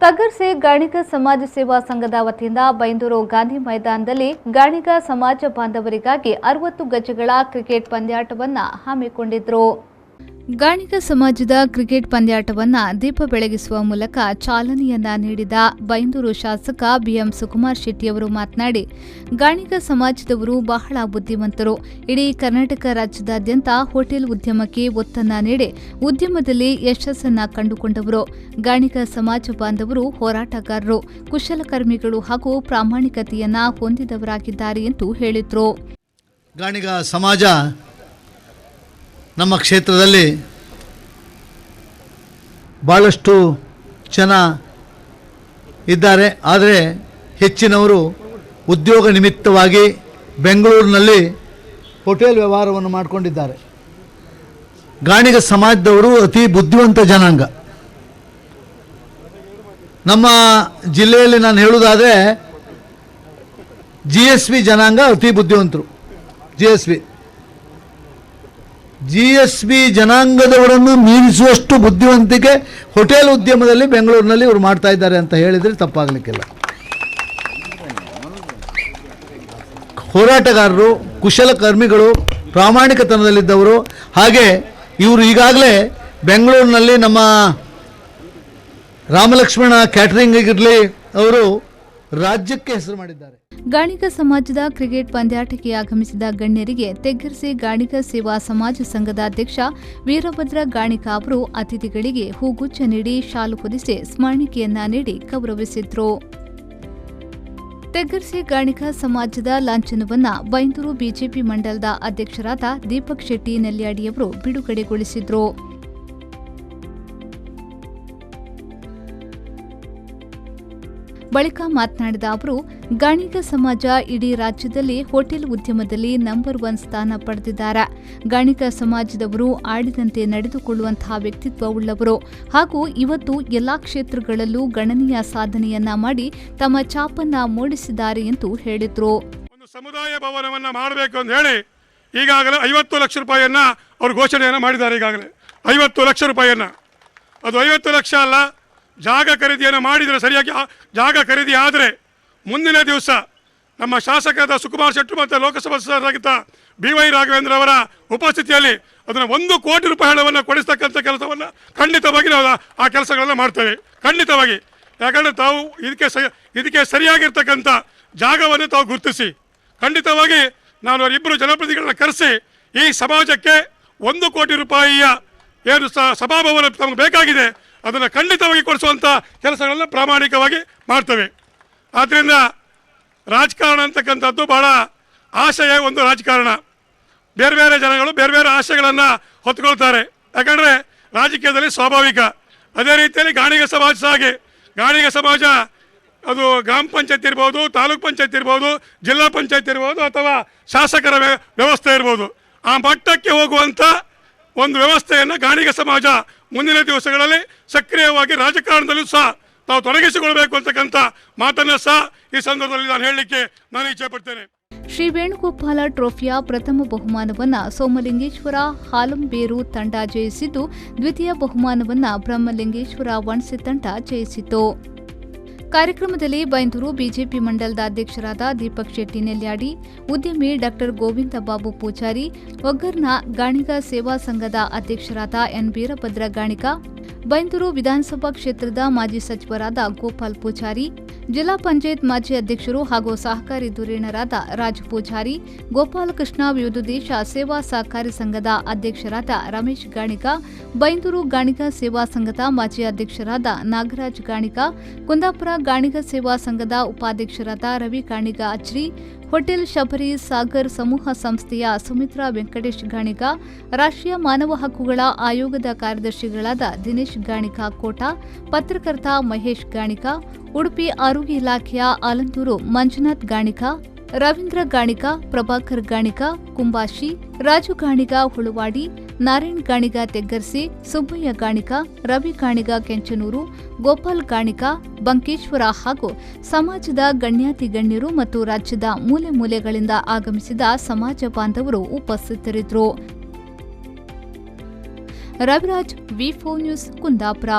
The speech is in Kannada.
ತಗರ್ಸೆ ಗಾಣಿಗ ಸಮಾಜ ಸೇವಾ ಸಂಘದ ವತಿಯಿಂದ ಬೈಂದೂರು ಗಾಂಧಿ ಮೈದಾನದಲ್ಲಿ ಗಾಣಿಗ ಸಮಾಜ ಬಾಂಧವರಿಗಾಗಿ 60 ಗಜಗಳ ಕ್ರಿಕೆಟ್ ಪಂದ್ಯಾಟವನ್ನು ಹಮ್ಮಿಕೊಂಡಿದ್ರು. ಗಾಣಿಗ ಸಮಾಜದ ಕ್ರಿಕೆಟ್ ಪಂದ್ಯಾಟವನ್ನು ದೀಪ ಬೆಳಗಿಸುವ ಮೂಲಕ ಚಾಲನೆಯನ್ನ ನೀಡಿದ ಬೈಂದೂರು ಶಾಸಕ ಬಿಎಂ ಸುಕುಮಾರ್ ಶೆಟ್ಟಿಯವರು ಮಾತನಾಡಿ, ಗಾಣಿಗ ಸಮಾಜದವರು ಬಹಳ ಬುದ್ಧಿವಂತರು. ಇಡೀ ಕರ್ನಾಟಕ ರಾಜ್ಯದಾದ್ಯಂತ ಹೋಟೆಲ್ ಉದ್ಯಮಕ್ಕೆ ಒತ್ತನ್ನ ನೀಡಿ ಉದ್ಯಮದಲ್ಲಿ ಯಶಸ್ಸನ್ನ ಕಂಡುಕೊಂಡವರು. ಗಾಣಿಗ ಸಮಾಜ ಬಾಂಧವರು ಹೋರಾಟಗಾರರು, ಕುಶಲಕರ್ಮಿಗಳು ಹಾಗೂ ಪ್ರಾಮಾಣಿಕತೆಯನ್ನ ಹೊಂದಿದವರಾಗಿದ್ದಾರೆ ಎಂದು ಹೇಳಿದರು. ಗಾಣಿಗ ಸಮಾಜ ನಮ್ಮ ಕ್ಷೇತ್ರದಲ್ಲಿ ಭಾಳಷ್ಟು ಜನ ಇದ್ದಾರೆ. ಆದರೆ ಹೆಚ್ಚಿನವರು ಉದ್ಯೋಗ ನಿಮಿತ್ತವಾಗಿ ಬೆಂಗಳೂರಿನಲ್ಲಿ ಹೋಟೆಲ್ ವ್ಯವಹಾರವನ್ನು ಮಾಡಿಕೊಂಡಿದ್ದಾರೆ. ಗಾಣಿಗ ಸಮಾಜದವರು ಅತಿ ಬುದ್ಧಿವಂತ ಜನಾಂಗ. ನಮ್ಮ ಜಿಲ್ಲೆಯಲ್ಲಿ ನಾನು ಹೇಳುವುದಾದರೆ GSB ಜನಾಂಗ ಅತಿ ಬುದ್ಧಿವಂತರು. GSB ಜನಾಂಗದವರನ್ನು ಮೀರಿಸುವಷ್ಟು ಬುದ್ಧಿವಂತಿಕೆ ಹೋಟೆಲ್ ಉದ್ಯಮದಲ್ಲಿ ಬೆಂಗಳೂರಿನಲ್ಲಿ ಇವರು ಮಾಡ್ತಾ ಇದ್ದಾರೆ ಅಂತ ಹೇಳಿದರೆ ತಪ್ಪಾಗಲಿಕ್ಕಿಲ್ಲ. ಹೋರಾಟಗಾರರು, ಕುಶಲಕರ್ಮಿಗಳು, ಪ್ರಾಮಾಣಿಕತನದಲ್ಲಿದ್ದವರು. ಹಾಗೆ ಇವರು ಈಗಾಗಲೇ ಬೆಂಗಳೂರಿನಲ್ಲಿ ನಮ್ಮ ರಾಮಲಕ್ಷ್ಮಣ ಕ್ಯಾಟರಿಂಗ್ ಇರಲಿ ಅವರು ರಾಜ್ಯಕ್ಕೆ ಹೆಸರು ಮಾಡಿದ್ದಾರೆ. ಗಾಣಿಗ ಸಮಾಜದ ಕ್ರಿಕೆಟ್ ಪಂದ್ಯಾಟಕ್ಕೆ ಆಗಮಿಸಿದ ಗಣ್ಯರಿಗೆ ತೆಗ್ಗರ್ಸಿ ಗಾಣಿಗ ಸೇವಾ ಸಮಾಜ ಸಂಘದ ಅಧ್ಯಕ್ಷ ವೀರಭದ್ರ ಗಾಣಿಗ ಅವರು ಅತಿಥಿಗಳಿಗೆ ಹೂಗುಚ್ಛ ನೀಡಿ ಶಾಲು ಹೊದಿಸಿ ಸ್ಮರಣಿಕೆಯನ್ನ ನೀಡಿ ಗೌರವಿಸಿದ್ರು. ತೆಗ್ಗರ್ಸಿ ಗಾಣಿಗ ಸಮಾಜದ ಲಾಂಛನವನ್ನ ಬೈಂದೂರು ಬಿಜೆಪಿ ಮಂಡಲದ ಅಧ್ಯಕ್ಷರಾದ ದೀಪಕ್ ಶೆಟ್ಟಿ ನೆಲ್ಯಾಡಿಯವರು ಬಿಡುಗಡೆಗೊಳಿಸಿದ್ರು. ಬಳಿಕ ಮಾತನಾಡಿದ ಅವರು, ಗಾಣಿಗ ಸಮಾಜ ಇಡೀ ರಾಜ್ಯದಲ್ಲಿ ಹೋಟೆಲ್ ಉದ್ಯಮದಲ್ಲಿ ನಂಬರ್ 1 ಸ್ಥಾನ ಪಡೆದಿದ್ದಾರೆ. ಗಾಣಿಗ ಸಮಾಜದವರು ಆಡಿದಂತೆ ನಡೆದುಕೊಳ್ಳುವಂತಹ ವ್ಯಕ್ತಿತ್ವವುಳ್ಳವರು ಹಾಗೂ ಇವತ್ತು ಎಲ್ಲಾ ಕ್ಷೇತ್ರಗಳಲ್ಲೂ ಗಣನೀಯ ಸಾಧನೆಯನ್ನ ಮಾಡಿ ತಮ್ಮ ಛಾಪನ್ನ ಮೂಡಿಸಿದ್ದಾರೆ ಎಂದು ಹೇಳಿದರು. ಒಂದು ಸಮುದಾಯ ಭವನವನ್ನ ಮಾಡಬೇಕು ಅಂತ ಹೇಳಿ ಈಗಾಗಲೇ 50 ಲಕ್ಷ ರೂಪಾಯಿಯನ್ನ ಅವರು ಘೋಷಣೆಯನ್ನ ಮಾಡಿದ್ದಾರೆ. ಈಗಾಗಲೇ 50 ಲಕ್ಷ ರೂಪಾಯಿಯನ್ನ, ಅದು 50 ಲಕ್ಷ ಅಲ್ಲ, ಜಾಗ ಖರೀದಿಯನ್ನು ಮಾಡಿದರೆ ಸರಿಯಾಗಿ ಜಾಗ ಖರೀದಿ ಆದರೆ ಮುಂದಿನ ದಿವಸ ನಮ್ಮ ಶಾಸಕರಾದ ಸುಕುಮಾರ್ ಶೆಟ್ಟಿ ಮತ್ತು ಲೋಕಸಭಾ ಸದಸ್ಯರಾಗಿದ್ದ BY ರಾಘವೇಂದ್ರ ಅವರ ಉಪಸ್ಥಿತಿಯಲ್ಲಿ ಅದನ್ನು 1 ಕೋಟಿ ರೂಪಾಯಿ ಹಣವನ್ನು ಕೊಡಿಸ್ತಕ್ಕಂಥ ಕೆಲಸವನ್ನು ಖಂಡಿತವಾಗಿ ನಾವು ಆ ಕೆಲಸಗಳನ್ನು ಮಾಡ್ತೇವೆ. ಖಂಡಿತವಾಗಿ. ಯಾಕಂದರೆ ತಾವು ಇದಕ್ಕೆ ಸರಿಯಾಗಿರ್ತಕ್ಕಂಥ ಜಾಗವನ್ನು ತಾವು ಗುರುತಿಸಿ ಖಂಡಿತವಾಗಿ ನಾನು ಅವರಿಬ್ಬರು ಜನಪ್ರತಿನಿಧಿಗಳನ್ನ ಕರೆಸಿ ಈ ಸಮಾಜಕ್ಕೆ 1 ಕೋಟಿ ರೂಪಾಯಿಯ ಏನು ಸಭಾಭವನ ತಮಗೆ ಬೇಕಾಗಿದೆ ಅದನ್ನು ಖಂಡಿತವಾಗಿ ಕೊಡಿಸುವಂಥ ಕೆಲಸಗಳನ್ನು ಪ್ರಾಮಾಣಿಕವಾಗಿ ಮಾಡ್ತೇವೆ. ಆದ್ದರಿಂದ ರಾಜಕಾರಣ ಅಂತಕ್ಕಂಥದ್ದು ಭಾಳ ಆಶಯ ಒಂದು ರಾಜಕಾರಣ. ಬೇರೆ ಬೇರೆ ಜನಗಳು ಬೇರೆ ಬೇರೆ ಆಶಯಗಳನ್ನು ಹೊತ್ಕೊಳ್ತಾರೆ. ಯಾಕಂದರೆ ರಾಜಕೀಯದಲ್ಲಿ ಸ್ವಾಭಾವಿಕ. ಅದೇ ರೀತಿಯಲ್ಲಿ ಗಾಣಿಗ ಸಮಾಜ ಹಾಗೆ. ಗಾಣಿಗ ಸಮಾಜ ಅದು ಗ್ರಾಮ ಪಂಚಾಯತ್ ಇರ್ಬೋದು, ತಾಲೂಕ್ ಪಂಚಾಯತ್ ಇರ್ಬೋದು, ಜಿಲ್ಲಾ ಪಂಚಾಯತ್ ಇರ್ಬೋದು, ಅಥವಾ ಶಾಸಕರ ವ್ಯವಸ್ಥೆ ಇರ್ಬೋದು. ಆ ಮಟ್ಟಕ್ಕೆ ಹೋಗುವಂಥ ಒಂದು ವ್ಯವಸ್ಥೆಯನ್ನು ಗಾಣಿಗ ಸಮಾಜ ಮುಂದಿನ ದಿವಸಗಳಲ್ಲಿ ಸಕ್ರಿಯವಾಗಿ ರಾಜಕಾರಣದಲ್ಲೂ ಸಹ ತಾವು ತೊಡಗಿಸಿಕೊಳ್ಬೇಕು ಅಂತಕ್ಕಂಥ ಮಾತನ್ನು ಸಹ ಈ ಸಂದರ್ಭದಲ್ಲಿ ನಾನು ಹೇಳಲಿಕ್ಕೆ ನಾನು ಇಚ್ಛೆ ಪಡ್ತೇನೆ. ಶ್ರೀ ವೇಣುಗೋಪಾಲ ಟ್ರೋಫಿಯ ಪ್ರಥಮ ಬಹುಮಾನವನ್ನು ಸೋಮಲಿಂಗೇಶ್ವರ ಹಾಲಂಬೇರು ತಂಡ ಜಯಿಸಿದ್ದು, ದ್ವಿತೀಯ ಬಹುಮಾನವನ್ನು ಬ್ರಹ್ಮಲಿಂಗೇಶ್ವರ ವಣಸೆ ತಂಡ ಜಯಿಸಿತು. ಕಾರ್ಯಕ್ರಮದಲ್ಲಿ ಬೈಂದೂರು ಬಿಜೆಪಿ ಮಂಡಲದ ಅಧ್ಯಕ್ಷರಾದ ದೀಪಕ್ ಶೆಟ್ಟಿ ನೆಲ್ಯಾಡಿ, ಉದ್ಯಮಿ ಡಾ ಗೋವಿಂದ ಬಾಬು ಪೂಜಾರಿ, ಒಗ್ಗರ್ನ ಗಾಣಿಗ ಸೇವಾ ಸಂಘದ ಅಧ್ಯಕ್ಷರಾದ ಎನ್ ವೀರಭದ್ರ ಗಾಣಿಗ, ಬೈಂದೂರು ವಿಧಾನಸಭಾ ಕ್ಷೇತ್ರದ ಮಾಜಿ ಸಚಿವರಾದ ಗೋಪಾಲ್ ಪೂಜಾರಿ, ಜಿಲ್ಲಾ ಪಂಚಾಯತ್ ಮಾಜಿ ಅಧ್ಯಕ್ಷರು ಹಾಗೂ ಸಹಕಾರಿ ಧುರೀಣರಾದ ರಾಜ್ ಪೂಜಾರಿ, ಗೋಪಾಲಕೃಷ್ಣ ವಿವಿಧ ದೇಶ ಸೇವಾ ಸಹಕಾರಿ ಸಂಘದ ಅಧ್ಯಕ್ಷರಾದ ರಮೇಶ್ ಗಾಣಿಗ, ಬೈಂದೂರು ಗಾಣಿಗ ಸೇವಾ ಸಂಘದ ಮಾಜಿ ಅಧ್ಯಕ್ಷರಾದ ನಾಗರಾಜ್ ಗಾಣಿಗ, ಕುಂದಾಪುರ ಗಾಣಿಗ ಸೇವಾ ಸಂಘದ ಉಪಾಧ್ಯಕ್ಷರಾದ ರವಿ ಗಾಣಿಗ ಅಜ್ರಿ, ಹೋಟೆಲ್ ಶಬರಿ ಸಾಗರ್ ಸಮೂಹ ಸಂಸ್ಥೆಯ ಸುಮಿತ್ರಾ ವೆಂಕಟೇಶ್ ಗಾಣಿಗ, ರಾಷ್ಟ್ರೀಯ ಮಾನವ ಹಕ್ಕುಗಳ ಆಯೋಗದ ಕಾರ್ಯದರ್ಶಿಗಳಾದ ದಿನೇಶ್ ಗಾಣಿಗ ಕೋಟ, ಪತ್ರಕರ್ತ ಮಹೇಶ್ ಗಾಣಿಗ, ಉಡುಪಿ ಆರೋಗ್ಯ ಇಲಾಖೆಯ ಆಲಂದೂರು ಮಂಜುನಾಥ್ ಗಾಣಿಗ, ರವೀಂದ್ರ ಗಾಣಿಗ, ಪ್ರಭಾಕರ್ ಗಾಣಿಗ ಕುಂಬಾಶಿ, ರಾಜು ಗಾಣಿಗ ಹುಳುವಾಡಿ, ನಾರಾಯಣ್ ಗಾಣಿಗ ತೆಗ್ಗರ್ಸಿ, ಸುಬ್ಬಯ್ಯ ಗಾಣಿಗ, ರವಿ ಗಾಣಿಗ ಕೆಂಚನೂರು, ಗೋಪಾಲ್ ಗಾಣಿಗ ಬಂಕೇಶ್ವರ ಹಾಗೂ ಸಮಾಜದ ಗಣ್ಯಾತಿ ಗಣ್ಯರು ಮತ್ತು ರಾಜ್ಯದ ಮೂಲೆ ಮೂಲೆಗಳಿಂದ ಆಗಮಿಸಿದ ಸಮಾಜ ಬಾಂಧವರು ಉಪಸ್ಥಿತರಿದ್ದರು. ರವಿರಾಜ್, ವಿ4 ನ್ಯೂಸ್, ಕುಂದಾಪುರ.